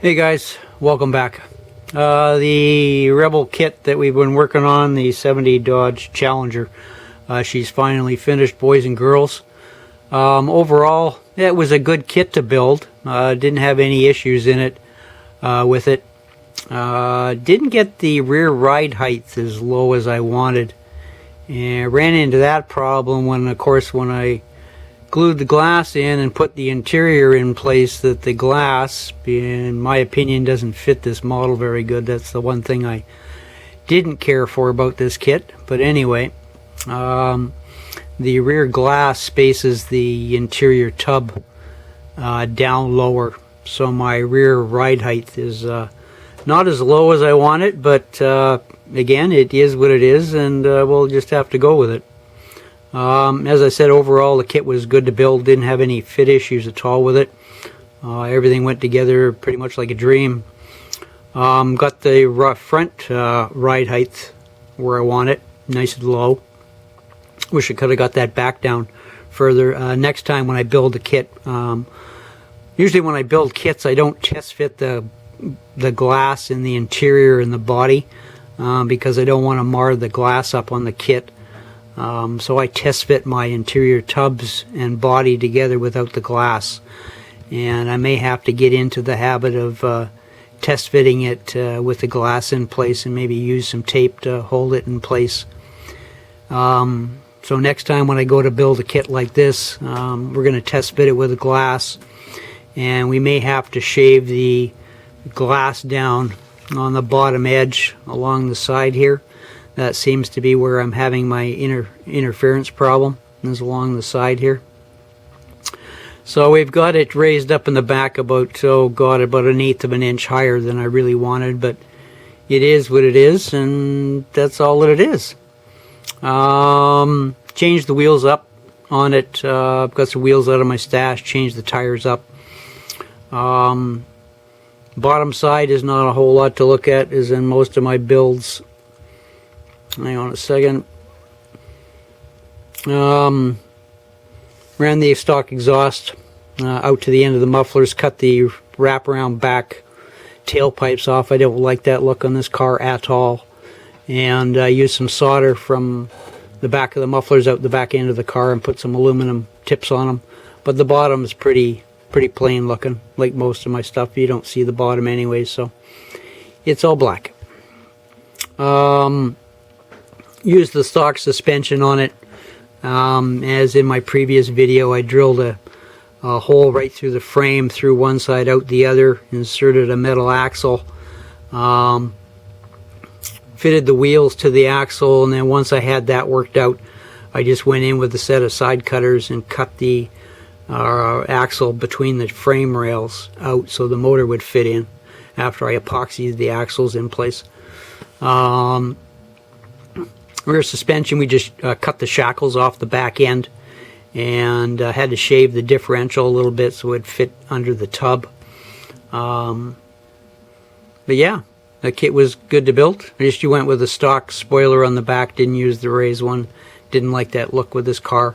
Hey guys, welcome back. The Revell kit that we've been working on, the 70 Dodge Challenger, she's finally finished, boys and girls. Overall, it was a good kit to build. Didn't have any issues in it with it. Didn't get the rear ride height as low as I wanted. And ran into that problem when, of course, when I glued the glass in and put the interior in place, that the glass, in my opinion, doesn't fit this model very good. That's the one thing I didn't care for about this kit. But anyway, the rear glass spaces the interior tub down lower, so my rear ride height is not as low as I want it, but again, it is what it is, and we'll just have to go with it. As I said, overall the kit was good to build, didn't have any fit issues at all with it. Everything went together pretty much like a dream. Got the front ride height where I want it, nice and low. Wish I could have got that back down further. Next time when I build a kit, usually when I build kits I don't test fit the glass in the interior and the body because I don't want to mar the glass up on the kit. So I test fit my interior tubs and body together without the glass, and I may have to get into the habit of test fitting it with the glass in place and maybe use some tape to hold it in place. So next time when I go to build a kit like this, we're going to test fit it with the glass, and we may have to shave the glass down on the bottom edge along the side here. That seems to be where I'm having my interference problem, is along the side here. So we've got it raised up in the back about, about 1/8 of an inch higher than I really wanted, but it is what it is, and that's all that it is. Changed the wheels up on it. I've got some wheels out of my stash, changed the tires up. Bottom side is not a whole lot to look at, as in most of my builds. Hang on a second. Ran the stock exhaust out to the end of the mufflers, cut the wraparound back tailpipes off. I don't like that look on this car at all. And used some solder from the back of the mufflers out the back end of the car and put some aluminum tips on them. But the bottom is pretty plain looking, like most of my stuff. You don't see the bottom anyway, so it's all black. Used the stock suspension on it. As in my previous video, I drilled a hole right through the frame, through one side, out the other, inserted a metal axle, fitted the wheels to the axle, and then once I had that worked out, I just went in with a set of side cutters and cut the axle between the frame rails out so the motor would fit in after I epoxied the axles in place. Rear suspension, we just cut the shackles off the back end, and had to shave the differential a little bit so it would fit under the tub. But yeah, the kit was good to build. I just went with a stock spoiler on the back, didn't use the raised one. Didn't like that look with this car.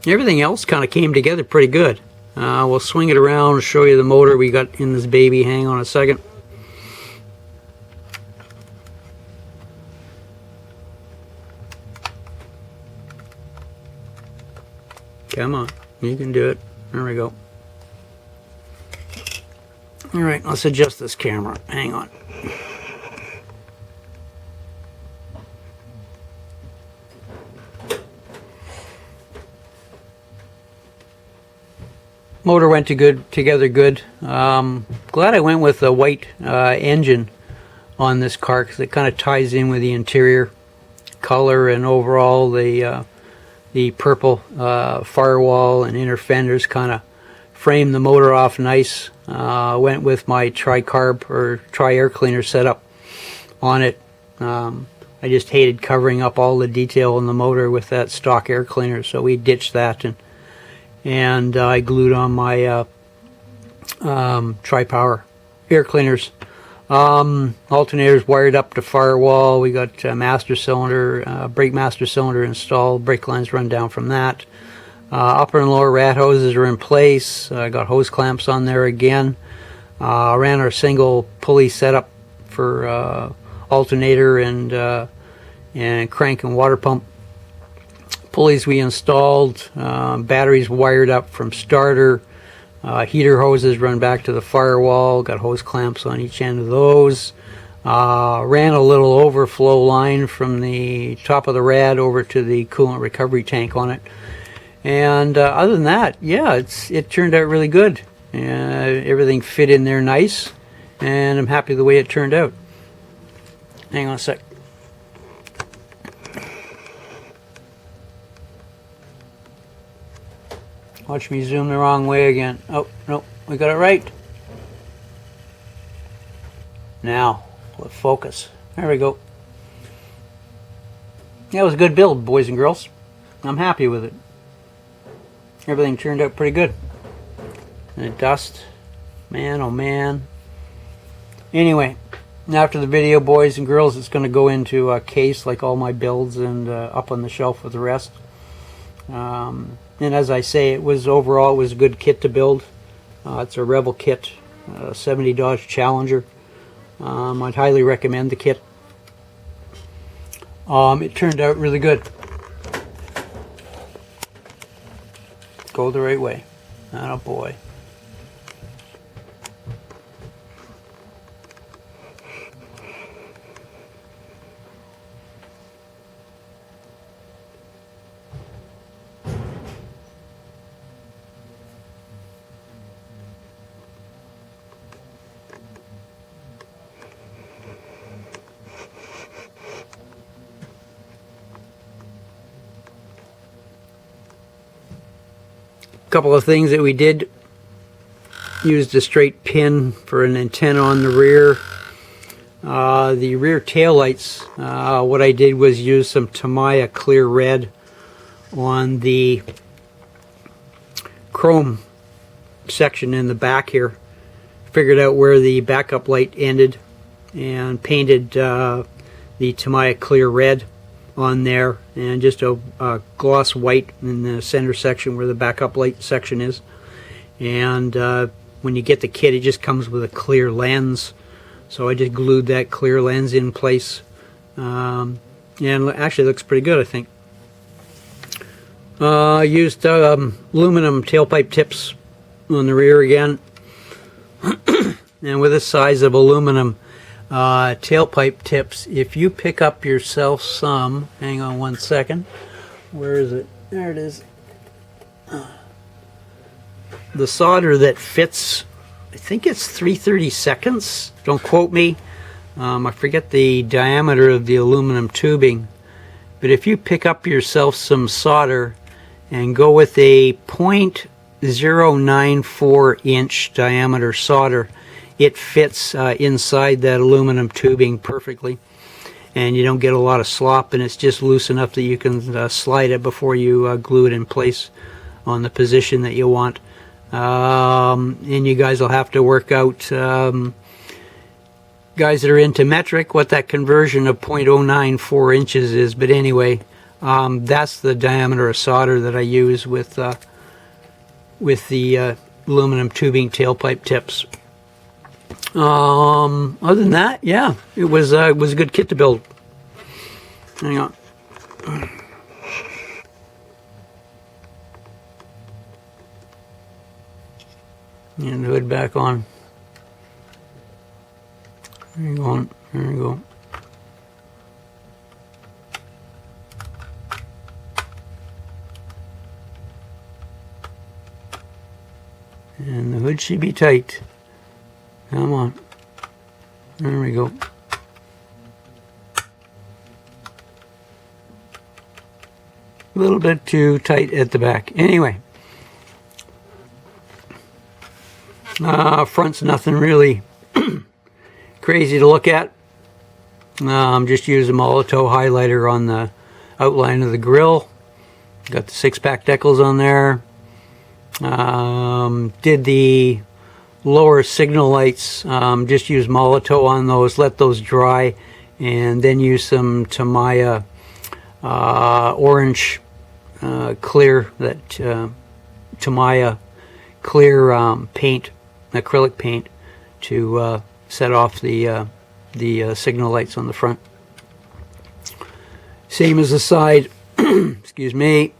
Everything else kind of came together pretty good. We'll swing it around and show you the motor we got in this baby. Hang on a second. Come on, you can do it. There we go. Alright, let's adjust this camera. Hang on. Motor went together good. Glad I went with a white engine on this car, because it kind of ties in with the interior color, and overall the purple firewall and inner fenders kind of frame the motor off nice. Went with my tri-carb or tri-air cleaner setup on it. I just hated covering up all the detail in the motor with that stock air cleaner, so we ditched that, and I glued on my tri-power air cleaners. Alternators wired up to firewall. We got master cylinder, brake master cylinder installed. Brake lines run down from that. Upper and lower rat hoses are in place. I got hose clamps on there again. Ran our single pulley setup for alternator and crank and water pump. Pulleys we installed. Batteries wired up from starter. Heater hoses run back to the firewall. Got hose clamps on each end of those. Ran a little overflow line from the top of the rad over to the coolant recovery tank on it. And other than that, yeah, it turned out really good. Everything fit in there nice, and I'm happy the way it turned out. Hang on a sec. Watch me zoom the wrong way again. Oh, no, we got it right. Now, let's focus. There we go. That was a good build, boys and girls. I'm happy with it. Everything turned out pretty good. And the dust, man, oh man. Anyway, after the video, boys and girls, it's going to go into a case like all my builds and up on the shelf with the rest. And as I say, overall it was a good kit to build. It's a Revell kit, 70 Dodge Challenger. I'd highly recommend the kit. It turned out really good. Go the right way. Atta boy. Couple of things that we did. Used a straight pin for an antenna on the rear. The rear tail lights, what I did was use some Tamiya clear red on the chrome section in the back here. Figured out where the backup light ended and painted the Tamiya clear red on there, and just a gloss white in the center section where the backup light section is. And when you get the kit, it just comes with a clear lens, so I just glued that clear lens in place, and actually looks pretty good, I think. I used aluminum tailpipe tips on the rear again. And with this size of aluminum tailpipe tips, if you pick up yourself some, hang on one second, where is it? There it is. The solder that fits, I think it's 3/32, don't quote me, I forget the diameter of the aluminum tubing, but if you pick up yourself some solder and go with a 0.094 inch diameter solder, it fits inside that aluminum tubing perfectly, and you don't get a lot of slop, and it's just loose enough that you can slide it before you glue it in place on the position that you want. And you guys will have to work out, guys that are into metric, what that conversion of 0.094 inches is. But anyway, that's the diameter of solder that I use with the aluminum tubing tailpipe tips. Other than that, yeah, it was a good kit to build. Hang on. And the hood back on. There you go. There you go. And the hood should be tight. Come on. There we go. A little bit too tight at the back. Anyway. Front's nothing really crazy to look at. Just use a Molotov highlighter on the outline of the grill. Got the 6-pack decals on there. Did the lower signal lights, just use Molotov on those, let those dry, and then use some Tamiya orange clear, that Tamiya clear paint, acrylic paint, to set off the signal lights on the front. Same as the side. Excuse me.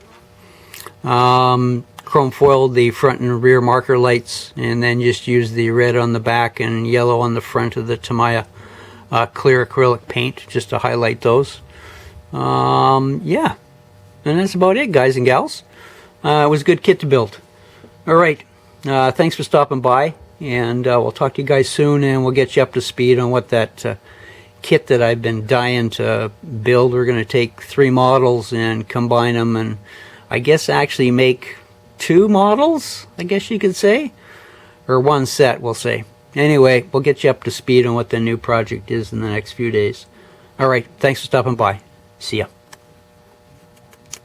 Chrome foiled the front and rear marker lights, and then just used the red on the back and yellow on the front of the Tamiya clear acrylic paint just to highlight those. Yeah, and that's about it, guys and gals. It was a good kit to build. Alright, thanks for stopping by, and we'll talk to you guys soon, and we'll get you up to speed on what that kit that I've been dying to build. We're going to take 3 models and combine them, and I guess actually make 2 models, I guess you could say, or 1 set, we'll say. Anyway, we'll get you up to speed on what the new project is in the next few days. Alright, thanks for stopping by. See ya.